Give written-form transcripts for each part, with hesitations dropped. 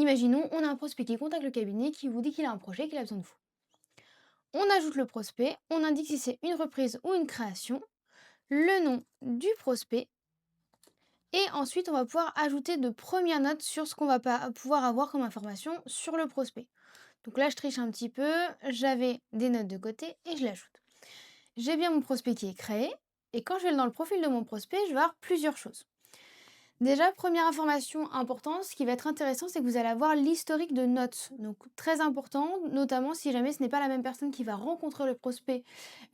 imaginons, on a un prospect qui contacte le cabinet qui vous dit qu'il a un projet, qu'il a besoin de vous. On ajoute le prospect, on indique si c'est une reprise ou une création, le nom du prospect, et ensuite on va pouvoir ajouter de premières notes sur ce qu'on va pas pouvoir avoir comme information sur le prospect. Donc là, je triche un petit peu, j'avais des notes de côté et je l'ajoute. J'ai bien mon prospect qui est créé, et quand je vais dans le profil de mon prospect, je vais avoir plusieurs choses. Déjà, première information importante, ce qui va être intéressant, c'est que vous allez avoir l'historique de notes. Donc très important, notamment si jamais ce n'est pas la même personne qui va rencontrer le prospect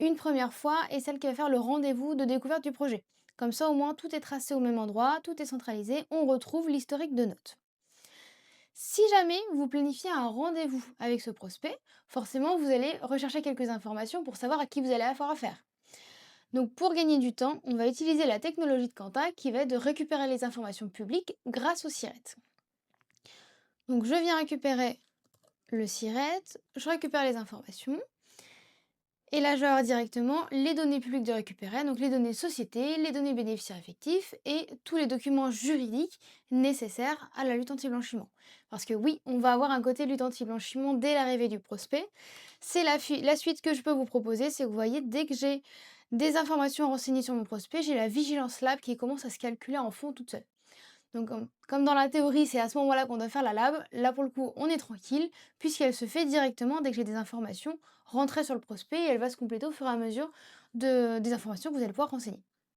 une première fois et celle qui va faire le rendez-vous de découverte du projet. Comme ça, au moins, tout est tracé au même endroit, tout est centralisé, on retrouve l'historique de notes. Si jamais vous planifiez un rendez-vous avec ce prospect, forcément, vous allez rechercher quelques informations pour savoir à qui vous allez avoir affaire. Donc pour gagner du temps, on va utiliser la technologie de Quanta qui va être de récupérer les informations publiques grâce au SIRET. Donc je viens récupérer le SIRET, je récupère les informations, et là je vais avoir directement les données publiques de récupérer, donc les données société, les données bénéficiaires effectifs et tous les documents juridiques nécessaires à la lutte anti-blanchiment. Parce que oui, on va avoir un côté lutte anti-blanchiment dès l'arrivée du prospect. C'est la suite que je peux vous proposer, c'est que vous voyez, dès que j'ai des informations renseignées sur mon prospect, j'ai la vigilance lab qui commence à se calculer en fond toute seule. Donc comme dans la théorie, c'est à ce moment-là qu'on doit faire la lab, là pour le coup on est tranquille, puisqu'elle se fait directement dès que j'ai des informations rentrées sur le prospect et elle va se compléter au fur et à mesure des informations que vous allez pouvoir renseigner.